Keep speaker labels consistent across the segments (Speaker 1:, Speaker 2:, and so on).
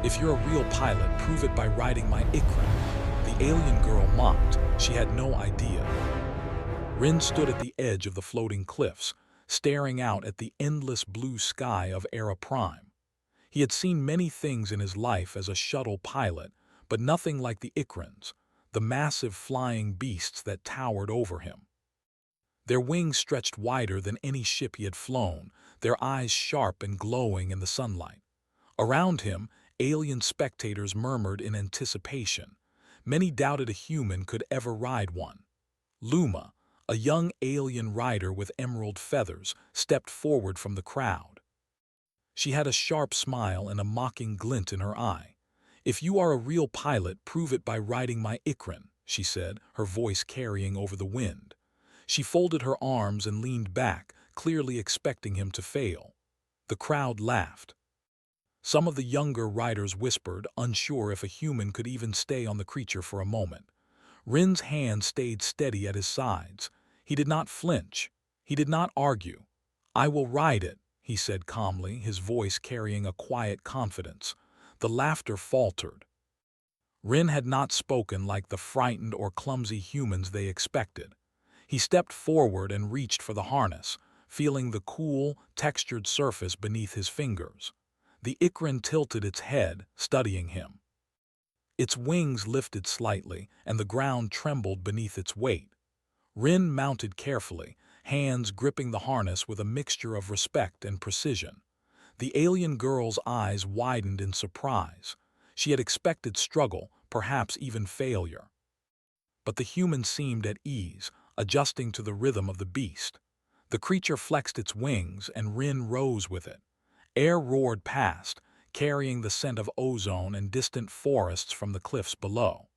Speaker 1: If you're a real pilot, prove it by riding my Ikran. The alien girl mocked. She had no idea. Rin stood at the edge of the floating cliffs, staring out at the endless blue sky of Era Prime. He had seen many things in his life as a shuttle pilot, but nothing like the Ikrans, the massive flying beasts that towered over him. Their wings stretched wider than any ship he had flown, their eyes sharp and glowing in the sunlight. Around him, alien spectators murmured in anticipation. Many doubted a human could ever ride one. Luma, a young alien rider with emerald feathers, stepped forward from the crowd. She had a sharp smile and a mocking glint in her eye. "If you are a real pilot, prove it by riding my Ikran," she said, her voice carrying over the wind. She folded her arms and leaned back, clearly expecting him to fail. The crowd laughed. Some of the younger riders whispered, unsure if a human could even stay on the creature for a moment. Rin's hand stayed steady at his sides. He did not flinch. He did not argue. "I will ride it," he said calmly, his voice carrying a quiet confidence. The laughter faltered. Rin had not spoken like the frightened or clumsy humans they expected. He stepped forward and reached for the harness, feeling the cool, textured surface beneath his fingers. The Ikran tilted its head, studying him. Its wings lifted slightly, and the ground trembled beneath its weight. Rin mounted carefully, hands gripping the harness with a mixture of respect and precision. The alien girl's eyes widened in surprise. She had expected struggle, perhaps even failure. But the human seemed at ease, adjusting to the rhythm of the beast. The creature flexed its wings, and Rin rose with it. Air roared past, carrying the scent of ozone and distant forests from the cliffs below.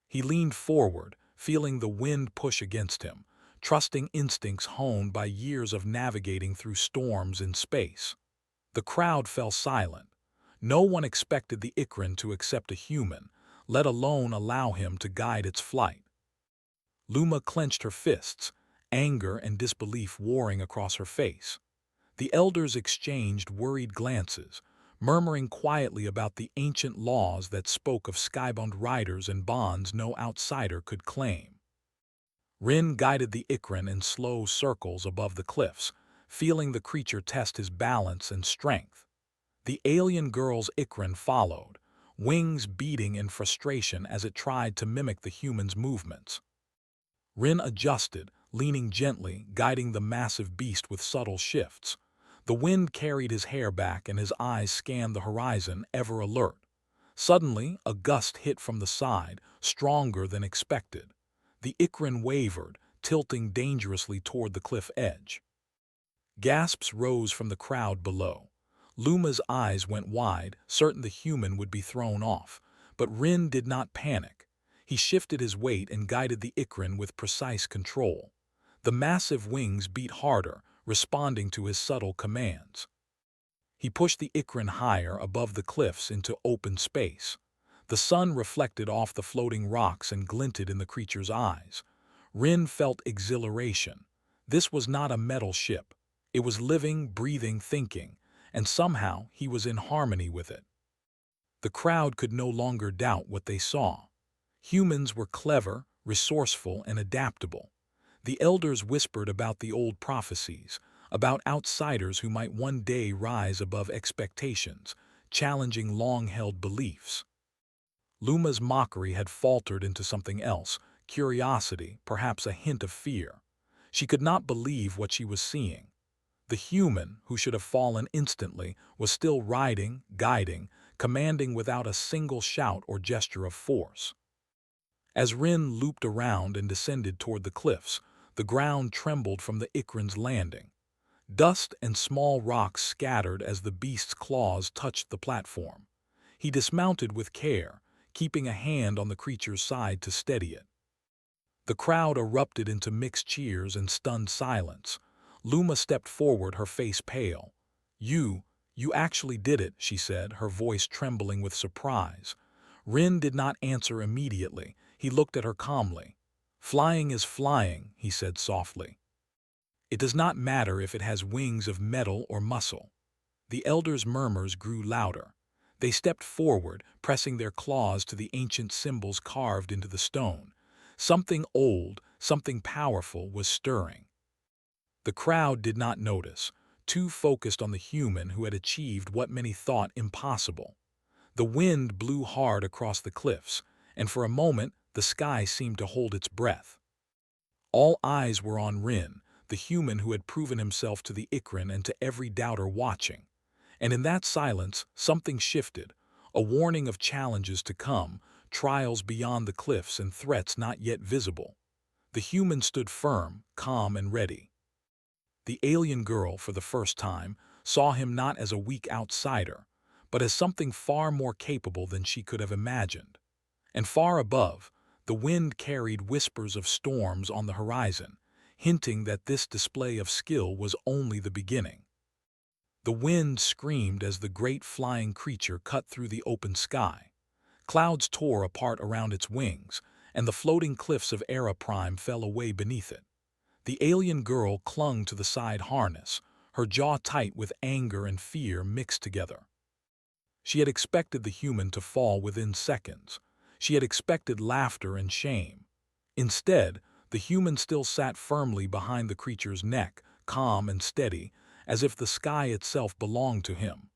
Speaker 1: He leaned forward, feeling the wind push against him, trusting instincts honed by years of navigating through storms in space. The crowd fell silent. No one expected the Ikran to accept a human, let alone allow him to guide its flight. Luma clenched her fists, anger and disbelief warring across her face. The elders exchanged worried glances, murmuring quietly about the ancient laws that spoke of skybound riders and bonds no outsider could claim. Rin guided the Ikran in slow circles above the cliffs, feeling the creature test his balance and strength. The alien girl's Ikran followed, wings beating in frustration as it tried to mimic the human's movements. Rin adjusted, leaning gently, guiding the massive beast with subtle shifts. The wind carried his hair back and his eyes scanned the horizon, ever alert. Suddenly, a gust hit from the side, stronger than expected. The Ikran wavered, tilting dangerously toward the cliff edge. Gasps rose from the crowd below. Luma's eyes went wide, certain the human would be thrown off. But Rin did not panic. He shifted his weight and guided the Ikran with precise control. The massive wings beat harder, responding to his subtle commands. He pushed the Ikran higher above the cliffs into open space. The sun reflected off the floating rocks and glinted in the creature's eyes. Rin felt exhilaration. This was not a metal ship. It was living, breathing, thinking, and somehow he was in harmony with it. The crowd could no longer doubt what they saw. Humans were clever, resourceful, and adaptable. The elders whispered about the old prophecies, about outsiders who might one day rise above expectations, challenging long-held beliefs. Luma's mockery had faltered into something else, curiosity, perhaps a hint of fear. She could not believe what she was seeing. The human, who should have fallen instantly, was still riding, guiding, commanding without a single shout or gesture of force. As Rin looped around and descended toward the cliffs, the ground trembled from the Ikran's landing. Dust and small rocks scattered as the beast's claws touched the platform. He dismounted with care, keeping a hand on the creature's side to steady it. The crowd erupted into mixed cheers and stunned silence. Luma stepped forward, her face pale. You actually did it," she said, her voice trembling with surprise. Rin did not answer immediately. He looked at her calmly. "Flying is flying," he said softly. "It does not matter if it has wings of metal or muscle." The elders' murmurs grew louder. They stepped forward, pressing their claws to the ancient symbols carved into the stone. Something old, something powerful was stirring. The crowd did not notice, too focused on the human who had achieved what many thought impossible. The wind blew hard across the cliffs, and for a moment the sky seemed to hold its breath. All eyes were on Rin, the human who had proven himself to the Ikrin and to every doubter watching. And in that silence, something shifted, a warning of challenges to come, trials beyond the cliffs and threats not yet visible. The human stood firm, calm and ready. The alien girl, for the first time, saw him not as a weak outsider, but as something far more capable than she could have imagined. And far above, the wind carried whispers of storms on the horizon, hinting that this display of skill was only the beginning. The wind screamed as the great flying creature cut through the open sky. Clouds tore apart around its wings, and the floating cliffs of Era Prime fell away beneath it. The alien girl clung to the side harness, her jaw tight with anger and fear mixed together. She had expected the human to fall within seconds. She had expected laughter and shame. Instead, the human still sat firmly behind the creature's neck, calm and steady, as if the sky itself belonged to him.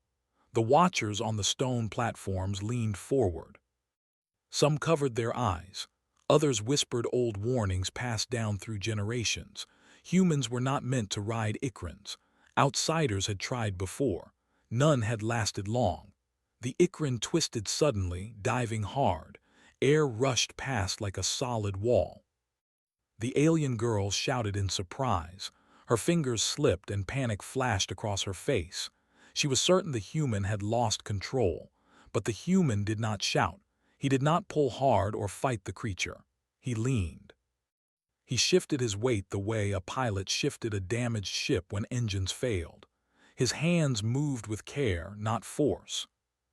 Speaker 1: The watchers on the stone platforms leaned forward. Some covered their eyes. Others whispered old warnings passed down through generations. Humans were not meant to ride Ikrins. Outsiders had tried before. None had lasted long. The Ikrin twisted suddenly, diving hard. Air rushed past like a solid wall. The alien girl shouted in surprise. Her fingers slipped and panic flashed across her face. She was certain the human had lost control. But the human did not shout. He did not pull hard or fight the creature. He leaned. He shifted his weight the way a pilot shifted a damaged ship when engines failed. His hands moved with care, not force.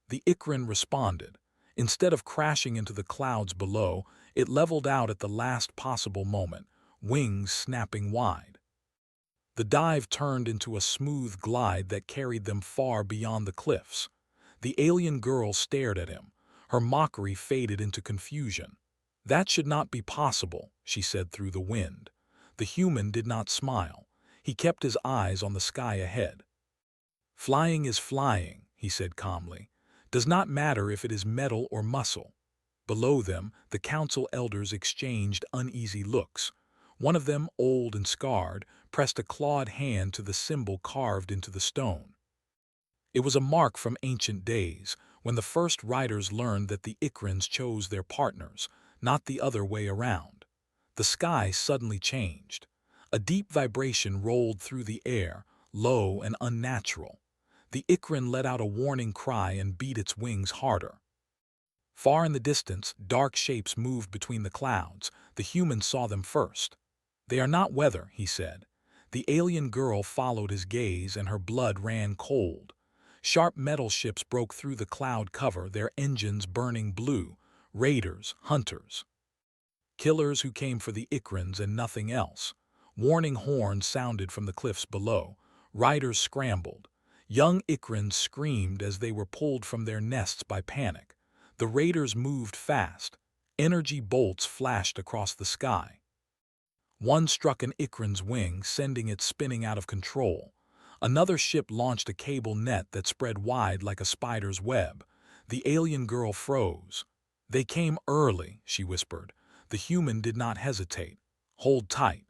Speaker 1: The Ikrin responded. Instead of crashing into the clouds below, it leveled out at the last possible moment, wings snapping wide. The dive turned into a smooth glide that carried them far beyond the cliffs. The alien girl stared at him. Her mockery faded into confusion. "That should not be possible," she said through the wind. The human did not smile. He kept his eyes on the sky ahead. "Flying is flying," he said calmly. "Does not matter if it is metal or muscle." Below them, the council elders exchanged uneasy looks. One of them, old and scarred, pressed a clawed hand to the symbol carved into the stone. It was a mark from ancient days, when the first riders learned that the Ikrins chose their partners, not the other way around. The sky suddenly changed. A deep vibration rolled through the air, low and unnatural. The Ikrin let out a warning cry and beat its wings harder. Far in the distance, dark shapes moved between the clouds. The human saw them first. "They are not weather," he said. The alien girl followed his gaze and her blood ran cold. Sharp metal ships broke through the cloud cover, their engines burning blue. Raiders, hunters. Killers who came for the Ikrins and nothing else. Warning horns sounded from the cliffs below. Riders scrambled. Young Ikrins screamed as they were pulled from their nests by panic. The raiders moved fast. Energy bolts flashed across the sky. One struck an Ikrin's wing, sending it spinning out of control. Another ship launched a cable net that spread wide like a spider's web. The alien girl froze. "They came early," she whispered. The human did not hesitate. "Hold tight."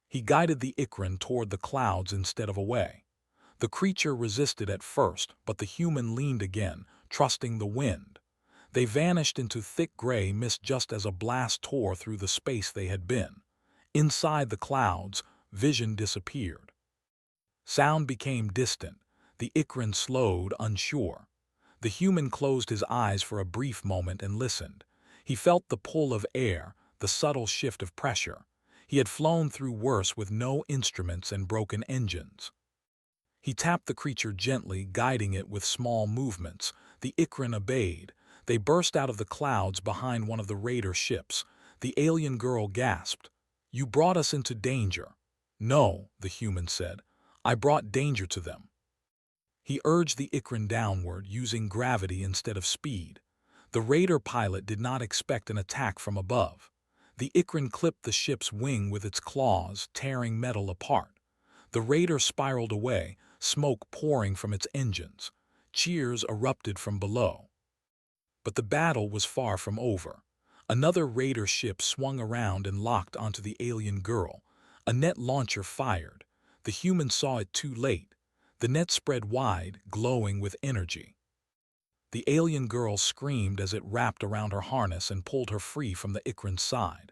Speaker 1: He guided the Ikrin toward the clouds instead of away. The creature resisted at first, but the human leaned again, trusting the wind. They vanished into thick gray mist just as a blast tore through the space they had been. Inside the clouds, vision disappeared. Sound became distant. The Ikrin slowed, unsure. The human closed his eyes for a brief moment and listened. He felt the pull of air, the subtle shift of pressure. He had flown through worse with no instruments and broken engines. He tapped the creature gently, guiding it with small movements. The Ikrin obeyed. They burst out of the clouds behind one of the raider ships. The alien girl gasped. "You brought us into danger." "No," the human said. "I brought danger to them." He urged the Ikran downward, using gravity instead of speed. The raider pilot did not expect an attack from above. The Ikran clipped the ship's wing with its claws, tearing metal apart. The raider spiraled away, smoke pouring from its engines. Cheers erupted from below. But the battle was far from over. Another raider ship swung around and locked onto the alien girl. A net launcher fired. The human saw it too late. The net spread wide, glowing with energy. The alien girl screamed as it wrapped around her harness and pulled her free from the Ikran's side.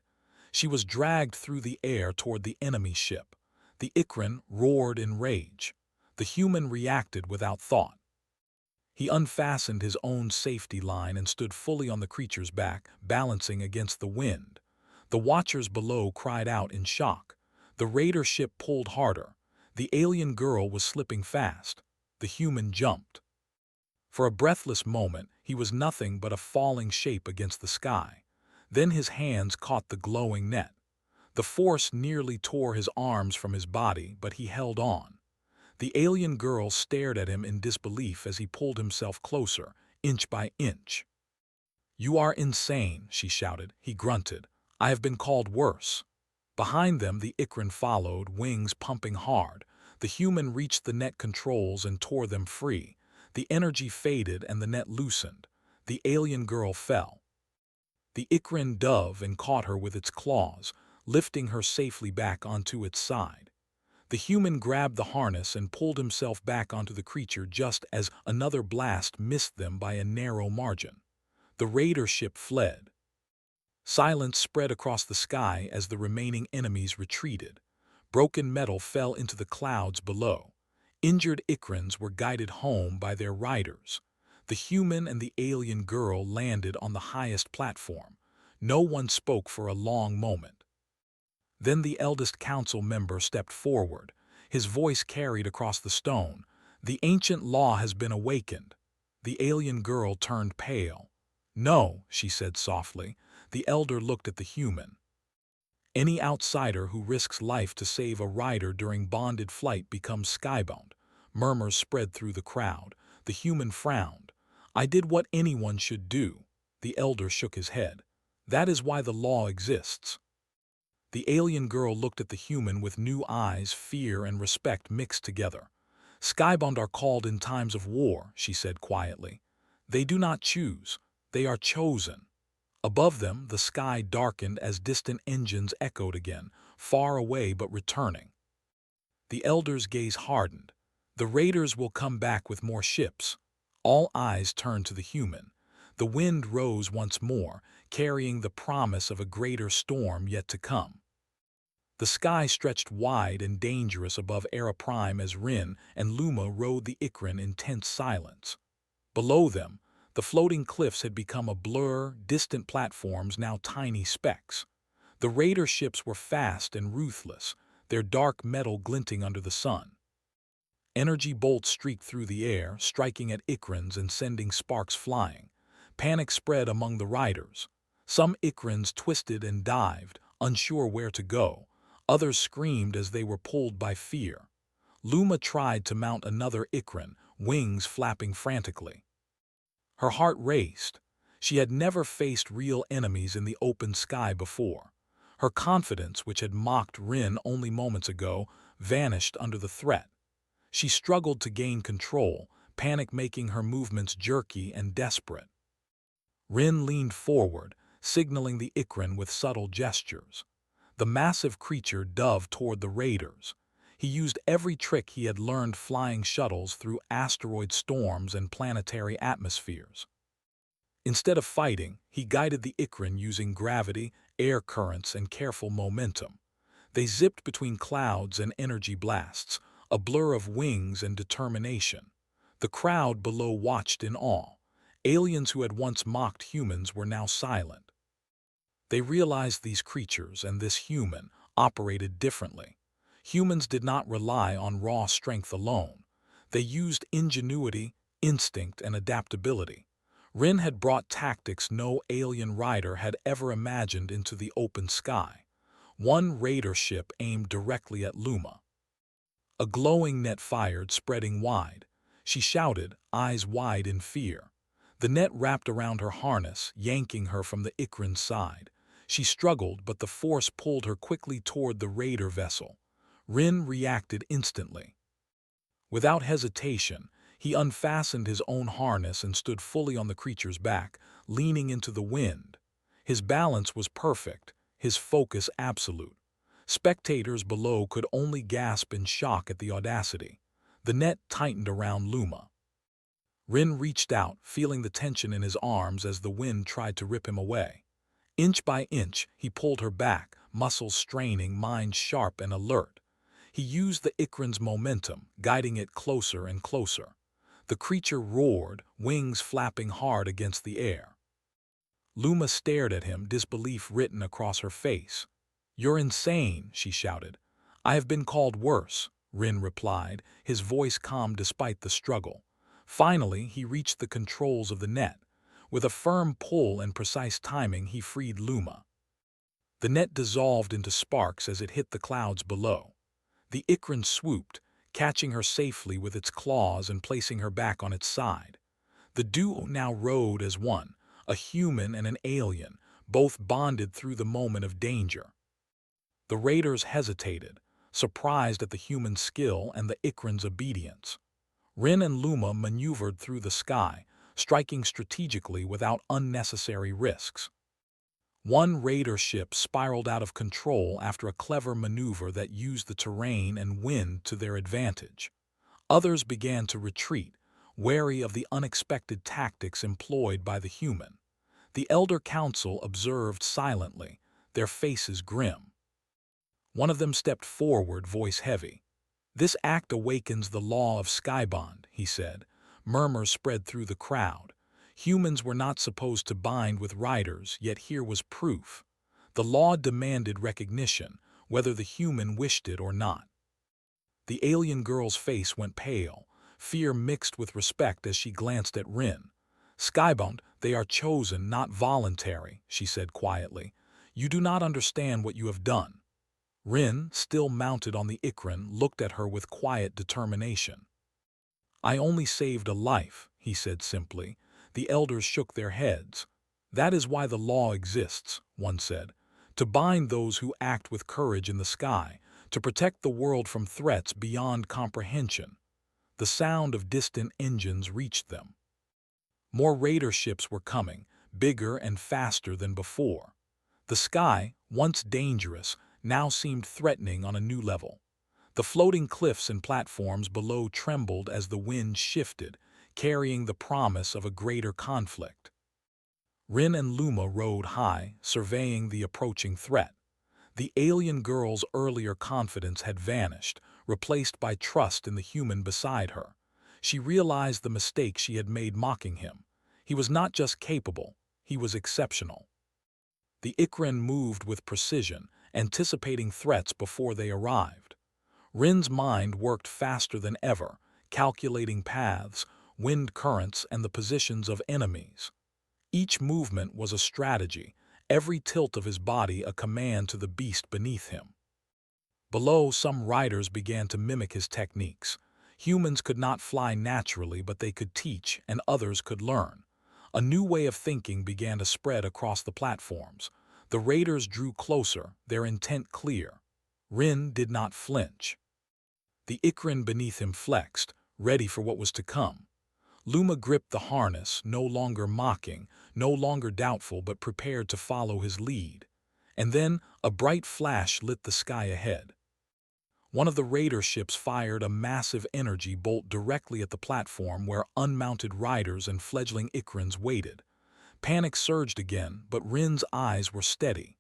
Speaker 1: She was dragged through the air toward the enemy ship. The Ikran roared in rage. The human reacted without thought. He unfastened his own safety line and stood fully on the creature's back, balancing against the wind. The watchers below cried out in shock. The raider ship pulled harder. The alien girl was slipping fast. The human jumped. For a breathless moment, he was nothing but a falling shape against the sky. Then his hands caught the glowing net. The force nearly tore his arms from his body, but he held on. The alien girl stared at him in disbelief as he pulled himself closer, inch by inch. "You are insane," she shouted. He grunted. "I have been called worse." Behind them, the Ikran followed, wings pumping hard. The human reached the net controls and tore them free. The energy faded and the net loosened. The alien girl fell. The Ikran dove and caught her with its claws, lifting her safely back onto its side. The human grabbed the harness and pulled himself back onto the creature just as another blast missed them by a narrow margin. The raider ship fled. Silence spread across the sky as the remaining enemies retreated. Broken metal fell into the clouds below. Injured Ikrans were guided home by their riders. The human and the alien girl landed on the highest platform. No one spoke for a long moment. Then the eldest council member stepped forward. His voice carried across the stone. "The ancient law has been awakened." The alien girl turned pale. "No," she said softly. The elder looked at the human. "Any outsider who risks life to save a rider during bonded flight becomes skybound." Murmurs spread through the crowd. The human frowned. "I did what anyone should do." The elder shook his head. "That is why the law exists." The alien girl looked at the human with new eyes, fear and respect mixed together. "Skybound are called in times of war," she said quietly. "They do not choose. They are chosen." Above them, the sky darkened as distant engines echoed again, far away but returning. The elder's gaze hardened. "The raiders will come back with more ships." All eyes turned to the human. The wind rose once more, carrying the promise of a greater storm yet to come. The sky stretched wide and dangerous above Era Prime as Rin and Luma rode the Ikran in tense silence. Below them, the floating cliffs had become a blur, distant platforms now tiny specks. The raider ships were fast and ruthless, their dark metal glinting under the sun. Energy bolts streaked through the air, striking at Ikrans and sending sparks flying. Panic spread among the riders. Some Ikrans twisted and dived, unsure where to go. Others screamed as they were pulled by fear. Luma tried to mount another Ikran, wings flapping frantically. Her heart raced. She had never faced real enemies in the open sky before. Her confidence, which had mocked Rin only moments ago, vanished under the threat. She struggled to gain control, panic making her movements jerky and desperate. Rin leaned forward, signaling the Ikran with subtle gestures. The massive creature dove toward the raiders. He used every trick he had learned flying shuttles through asteroid storms and planetary atmospheres. Instead of fighting, he guided the Ikran using gravity, air currents, and careful momentum. They zipped between clouds and energy blasts, a blur of wings and determination. The crowd below watched in awe. Aliens who had once mocked humans were now silent. They realized these creatures and this human operated differently. Humans did not rely on raw strength alone. They used ingenuity, instinct, and adaptability. Rin had brought tactics no alien rider had ever imagined into the open sky. One raider ship aimed directly at Luma. A glowing net fired, spreading wide. She shouted, eyes wide in fear. The net wrapped around her harness, yanking her from the Ikran's side. She struggled, but the force pulled her quickly toward the raider vessel. Rin reacted instantly. Without hesitation, he unfastened his own harness and stood fully on the creature's back, leaning into the wind. His balance was perfect, his focus absolute. Spectators below could only gasp in shock at the audacity. The net tightened around Luma. Rin reached out, feeling the tension in his arms as the wind tried to rip him away. Inch by inch, he pulled her back, muscles straining, mind sharp and alert. He used the Ikran's momentum, guiding it closer and closer. The creature roared, wings flapping hard against the air. Luma stared at him, disbelief written across her face. "You're insane," she shouted. "I have been called worse," Rin replied, his voice calm despite the struggle. Finally, he reached the controls of the net. With a firm pull and precise timing, he freed Luma. The net dissolved into sparks as it hit the clouds below. The Ikran swooped, catching her safely with its claws and placing her back on its side. The duo now rode as one, a human and an alien, both bonded through the moment of danger. The raiders hesitated, surprised at the human skill and the Ikran's obedience. Rin and Luma maneuvered through the sky, striking strategically without unnecessary risks. One raider ship spiraled out of control after a clever maneuver that used the terrain and wind to their advantage. Others began to retreat, wary of the unexpected tactics employed by the human. The Elder Council observed silently, their faces grim. One of them stepped forward, voice heavy. "This act awakens the law of Skybond," he said. Murmurs spread through the crowd. Humans were not supposed to bind with riders, yet here was proof. The law demanded recognition, whether the human wished it or not. The alien girl's face went pale, fear mixed with respect as she glanced at Rin. "Skybond, they are chosen, not voluntary," she said quietly. "You do not understand what you have done." Rin, still mounted on the Ikran, looked at her with quiet determination. "I only saved a life," he said simply. The elders shook their heads. "That is why the law exists," one said, "to bind those who act with courage in the sky, to protect the world from threats beyond comprehension." The sound of distant engines reached them. More raider ships were coming, bigger and faster than before. The sky, once dangerous, now seemed threatening on a new level. The floating cliffs and platforms below trembled as the wind shifted, carrying the promise of a greater conflict. Rin and Luma rode high, surveying the approaching threat. The alien girl's earlier confidence had vanished, replaced by trust in the human beside her. She realized the mistake she had made mocking him. He was not just capable, he was exceptional. The Ikran moved with precision, anticipating threats before they arrived. Rin's mind worked faster than ever, calculating paths, wind currents, and the positions of enemies. Each movement was a strategy, every tilt of his body a command to the beast beneath him. Below, some riders began to mimic his techniques. Humans could not fly naturally, but they could teach, and others could learn. A new way of thinking began to spread across the platforms. The raiders drew closer, their intent clear. Rin did not flinch. The Ikran beneath him flexed, ready for what was to come. Luma gripped the harness, no longer mocking, no longer doubtful, but prepared to follow his lead. And then a bright flash lit the sky ahead. One of the raider ships fired a massive energy bolt directly at the platform where unmounted riders and fledgling Ikrans waited. Panic surged again, but Rin's eyes were steady.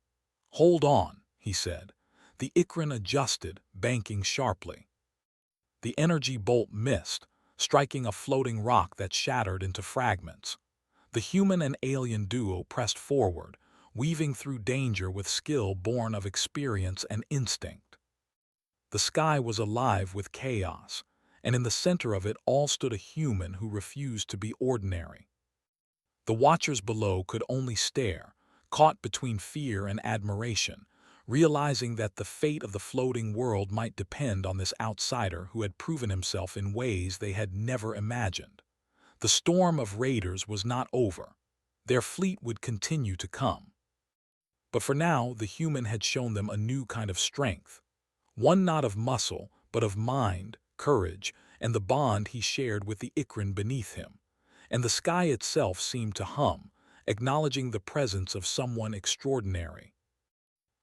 Speaker 1: "Hold on," he said. The Ikran adjusted, banking sharply. The energy bolt missed, striking a floating rock that shattered into fragments. The human and alien duo pressed forward, weaving through danger with skill born of experience and instinct. The sky was alive with chaos, and in the center of it all stood a human who refused to be ordinary. The watchers below could only stare, caught between fear and admiration. realizing that the fate of the floating world might depend on this outsider who had proven himself in ways they had never imagined. The storm of raiders was not over. Their fleet would continue to come. But for now, the human had shown them a new kind of strength. One not of muscle, but of mind, courage, and the bond he shared with the Ikran beneath him. And the sky itself seemed to hum, acknowledging the presence of someone extraordinary.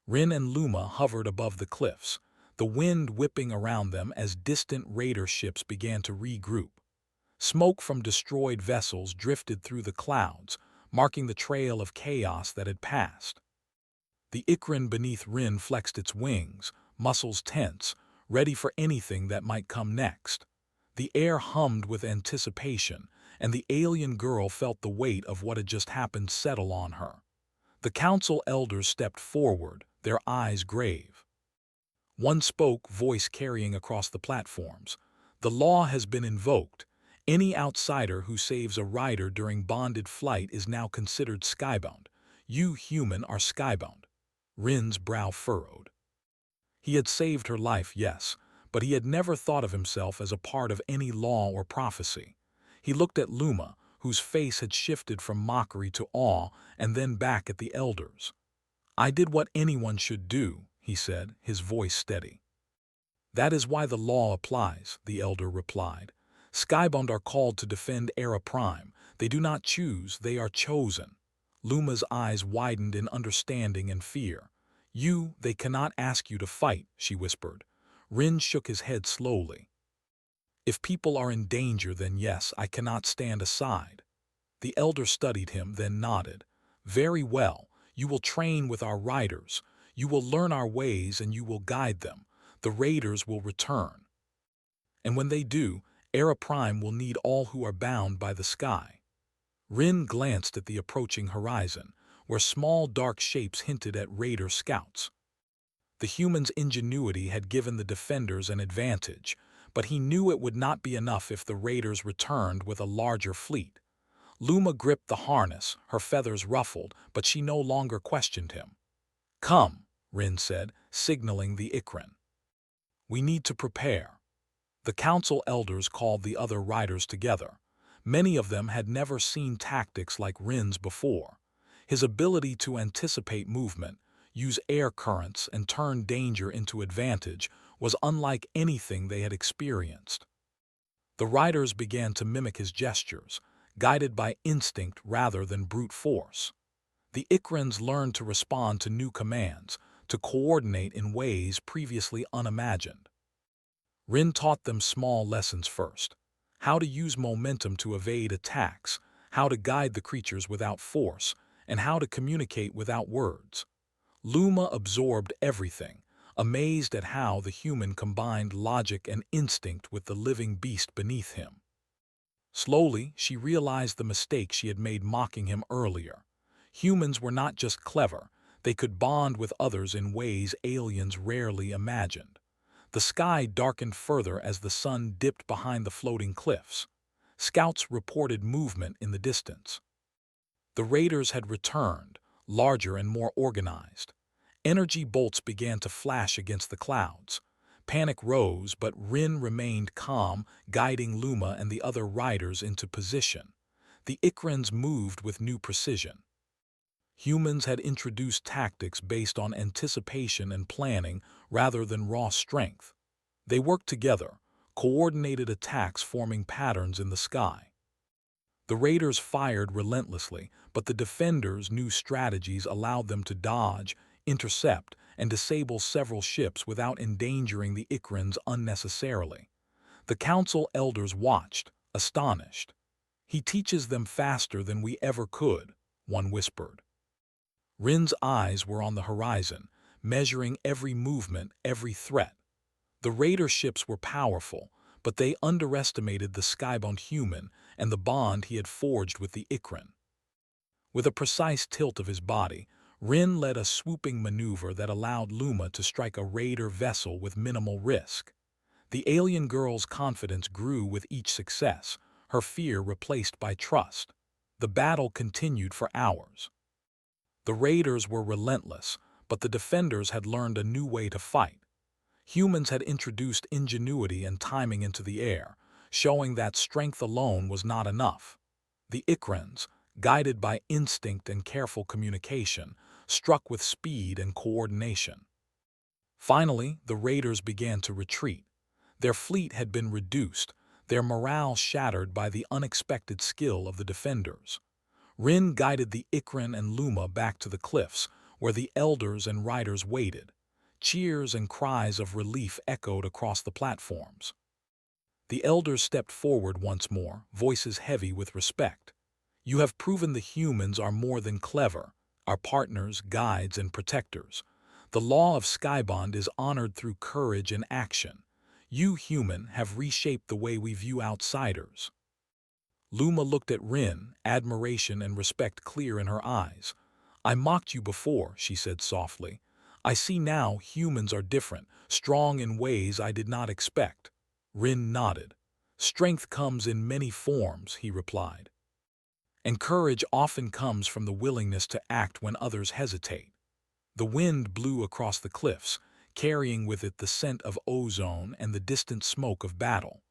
Speaker 1: Rin and Luma hovered above the cliffs, the wind whipping around them as distant raider ships began to regroup. Smoke from destroyed vessels drifted through the clouds, marking the trail of chaos that had passed. The Ikran beneath Rin flexed its wings, muscles tense, ready for anything that might come next. The air hummed with anticipation, and the alien girl felt the weight of what had just happened settle on her. The council elders stepped forward, their eyes grave. One spoke, voice carrying across the platforms. "The law has been invoked. Any outsider who saves a rider during bonded flight is now considered skybound. You, human, are skybound." Rin's brow furrowed. He had saved her life, yes, but he had never thought of himself as a part of any law or prophecy. He looked at Luma, whose face had shifted from mockery to awe and then back at the elders. "I did what anyone should do," he said, his voice steady. "That is why the law applies," the elder replied. "Skybound are called to defend Era Prime. They do not choose, they are chosen." Luma's eyes widened in understanding and fear. They cannot ask you to fight," she whispered. Rin shook his head slowly. "If people are in danger, then yes, I cannot stand aside." The elder studied him, then nodded. "Very well. You will train with our riders. You will learn our ways and you will guide them. The raiders will return. And when they do, Era Prime will need all who are bound by the sky." Rin glanced at the approaching horizon, where small dark shapes hinted at raider scouts. The humans' ingenuity had given the defenders an advantage, but he knew it would not be enough if the raiders returned with a larger fleet. Luma gripped the harness, her feathers ruffled, but she no longer questioned him. "Come," Rin said, signaling the Ikran. "We need to prepare." The council elders called the other riders together. Many of them had never seen tactics like Rin's before. His ability to anticipate movement, use air currents, and turn danger into advantage was unlike anything they had experienced. The riders began to mimic his gestures, guided by instinct rather than brute force. The Ikrans learned to respond to new commands, to coordinate in ways previously unimagined. Rin taught them small lessons first: how to use momentum to evade attacks, how to guide the creatures without force, and how to communicate without words. Luma absorbed everything, amazed at how the human combined logic and instinct with the living beast beneath him. Slowly, she realized the mistake she had made mocking him earlier. Humans were not just clever, they could bond with others in ways aliens rarely imagined. The sky darkened further as the sun dipped behind the floating cliffs. Scouts reported movement in the distance. The raiders had returned, larger and more organized. Energy bolts began to flash against the clouds. Panic rose, but Rin remained calm, guiding Luma and the other riders into position. The Ikrans moved with new precision. Humans had introduced tactics based on anticipation and planning rather than raw strength. They worked together, coordinated attacks forming patterns in the sky. The raiders fired relentlessly, but the defenders' new strategies allowed them to dodge, intercept, and disable several ships without endangering the Ikrans unnecessarily. The council elders watched, astonished. "He teaches them faster than we ever could," one whispered. Rin's eyes were on the horizon, measuring every movement, every threat. The raider ships were powerful, but they underestimated the skybound human and the bond he had forged with the Ikran. With a precise tilt of his body, Rin led a swooping maneuver that allowed Luma to strike a raider vessel with minimal risk. The alien girl's confidence grew with each success, her fear replaced by trust. The battle continued for hours. The raiders were relentless, but the defenders had learned a new way to fight. Humans had introduced ingenuity and timing into the air, showing that strength alone was not enough. The Ikrans, guided by instinct and careful communication, struck with speed and coordination. Finally, the raiders began to retreat. Their fleet had been reduced, their morale shattered by the unexpected skill of the defenders. Rin guided the Ikran and Luma back to the cliffs, where the elders and riders waited. Cheers and cries of relief echoed across the platforms. The elders stepped forward once more, voices heavy with respect. "You have proven the humans are more than clever, our partners, guides, and protectors. The law of Skybond is honored through courage and action. You, human, have reshaped the way we view outsiders." Luma looked at Rin, admiration and respect clear in her eyes. "I mocked you before," she said softly. "I see now humans are different, strong in ways I did not expect." Rin nodded. "Strength comes in many forms," he replied. "And courage often comes from the willingness to act when others hesitate." The wind blew across the cliffs, carrying with it the scent of ozone and the distant smoke of battle.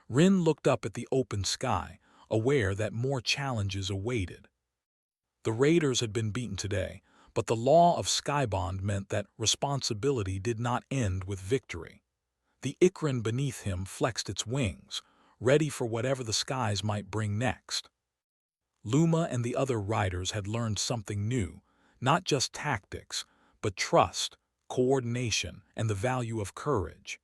Speaker 1: Rin looked up at the open sky, aware that more challenges awaited. The raiders had been beaten today, but the law of Skybond meant that responsibility did not end with victory. The Ikran beneath him flexed its wings, ready for whatever the skies might bring next. Luma and the other riders had learned something new, not just tactics, but trust, coordination, and the value of courage.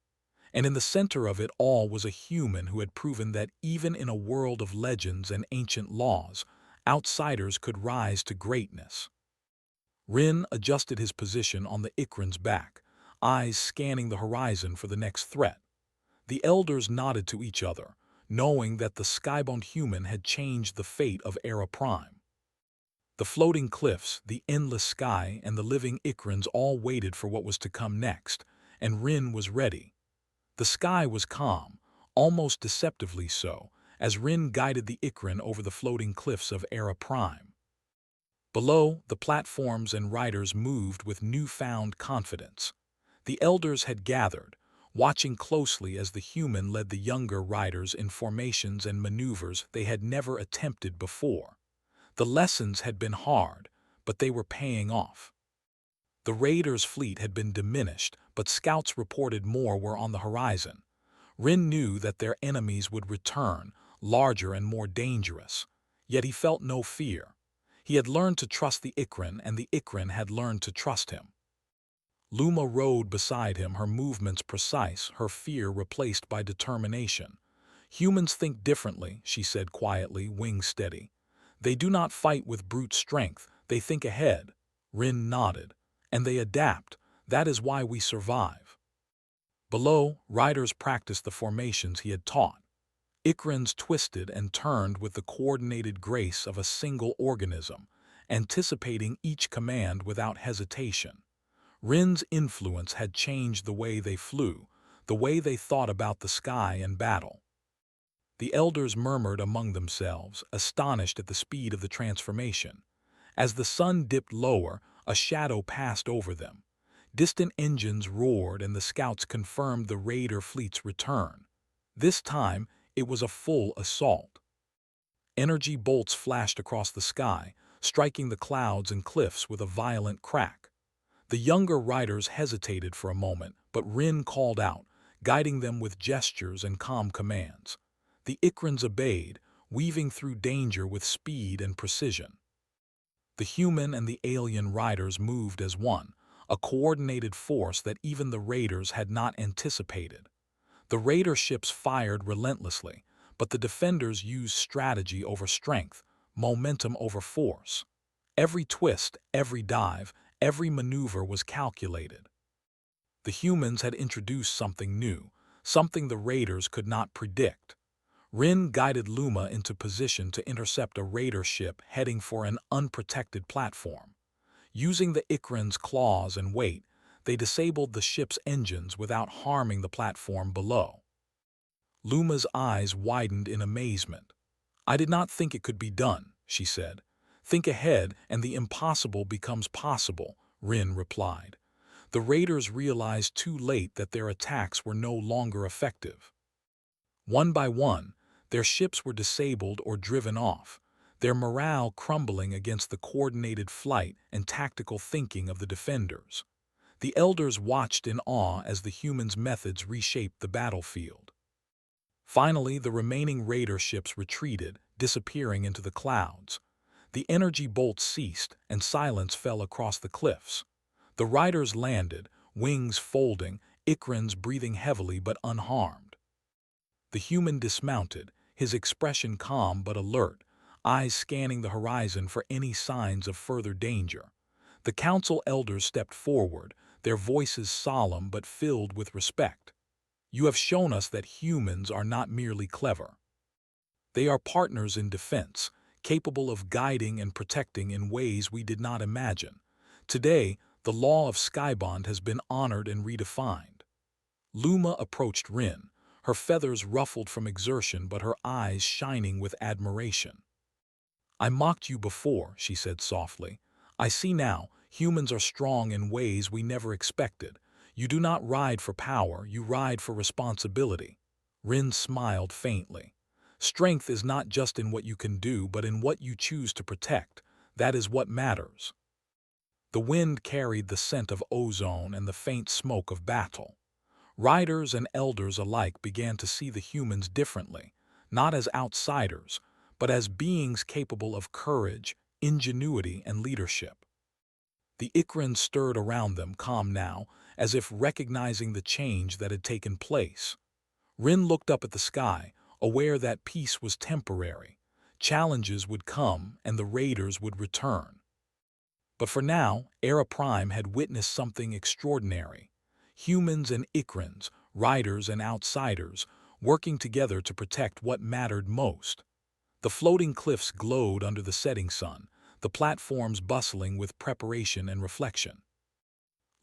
Speaker 1: And in the center of it all was a human who had proven that even in a world of legends and ancient laws, outsiders could rise to greatness. Rin adjusted his position on the Ikran's back, eyes scanning the horizon for the next threat. The elders nodded to each other, knowing that the skybound human had changed the fate of Era Prime. The floating cliffs, the endless sky, and the living Ikrans all waited for what was to come next, and Rin was ready. The sky was calm, almost deceptively so, as Rin guided the Ikran over the floating cliffs of Era Prime. Below, the platforms and riders moved with newfound confidence. The elders had gathered, watching closely as the human led the younger riders in formations and maneuvers they had never attempted before. The lessons had been hard, but they were paying off. The raiders' fleet had been diminished, but scouts reported more were on the horizon. Rin knew that their enemies would return, larger and more dangerous. Yet he felt no fear. He had learned to trust the Ikran, and the Ikran had learned to trust him. Luma rode beside him, her movements precise, her fear replaced by determination. "Humans think differently," she said quietly, wings steady. "They do not fight with brute strength, they think ahead." Rin nodded. "And they adapt. That is why we survive." Below, riders practiced the formations he had taught. Ikrans twisted and turned with the coordinated grace of a single organism, anticipating each command without hesitation. Rin's influence had changed the way they flew, the way they thought about the sky and battle. The elders murmured among themselves, astonished at the speed of the transformation. As the sun dipped lower, a shadow passed over them. Distant engines roared and the scouts confirmed the raider fleet's return. This time, it was a full assault. Energy bolts flashed across the sky, striking the clouds and cliffs with a violent crack. The younger riders hesitated for a moment, but Rin called out, guiding them with gestures and calm commands. The Ikrans obeyed, weaving through danger with speed and precision. The human and the alien riders moved as one, a coordinated force that even the raiders had not anticipated. The raider ships fired relentlessly, but the defenders used strategy over strength, momentum over force. Every twist, every dive, every maneuver was calculated. The humans had introduced something new, something the raiders could not predict. Rin guided Luma into position to intercept a raider ship heading for an unprotected platform. Using the Ikran's claws and weight, they disabled the ship's engines without harming the platform below. Luma's eyes widened in amazement. "I did not think it could be done," she said. "Think ahead and the impossible becomes possible," Rin replied. The raiders realized too late that their attacks were no longer effective. One by one, their ships were disabled or driven off, their morale crumbling against the coordinated flight and tactical thinking of the defenders. The elders watched in awe as the humans' methods reshaped the battlefield. Finally, the remaining raider ships retreated, disappearing into the clouds. The energy bolts ceased, and silence fell across the cliffs. The riders landed, wings folding, Ikrans breathing heavily but unharmed. The human dismounted, his expression calm but alert, eyes scanning the horizon for any signs of further danger. The council elders stepped forward, their voices solemn but filled with respect. You have shown us that humans are not merely clever. They are partners in defense, capable of guiding and protecting in ways we did not imagine. Today, the law of Skybond has been honored and redefined. Luma approached Rin, her feathers ruffled from exertion but her eyes shining with admiration. I mocked you before, she said softly. I see now, humans are strong in ways we never expected. You do not ride for power, you ride for responsibility. Rin smiled faintly. Strength is not just in what you can do, but in what you choose to protect. That is what matters. The wind carried the scent of ozone and the faint smoke of battle. Riders and elders alike began to see the humans differently, not as outsiders, but as beings capable of courage, ingenuity, and leadership. The Ikran stirred around them, calm now, as if recognizing the change that had taken place. Rin looked up at the sky, aware that peace was temporary. Challenges would come, and the raiders would return. But for now, Era Prime had witnessed something extraordinary. Humans and Ikrans, riders and outsiders, working together to protect what mattered most. The floating cliffs glowed under the setting sun, the platforms bustling with preparation and reflection.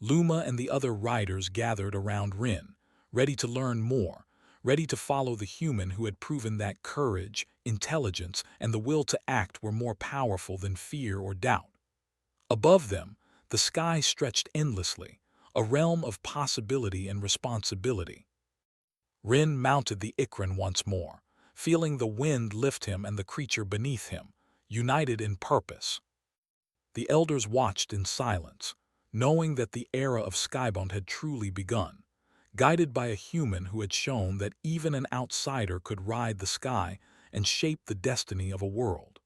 Speaker 1: Luma and the other riders gathered around Rin, ready to learn more, ready to follow the human who had proven that courage, intelligence, and the will to act were more powerful than fear or doubt. Above them, the sky stretched endlessly, a realm of possibility and responsibility. Rin mounted the Ikran once more, feeling the wind lift him and the creature beneath him, united in purpose. The elders watched in silence, knowing that the era of Skybond had truly begun, guided by a human who had shown that even an outsider could ride the sky and shape the destiny of a world.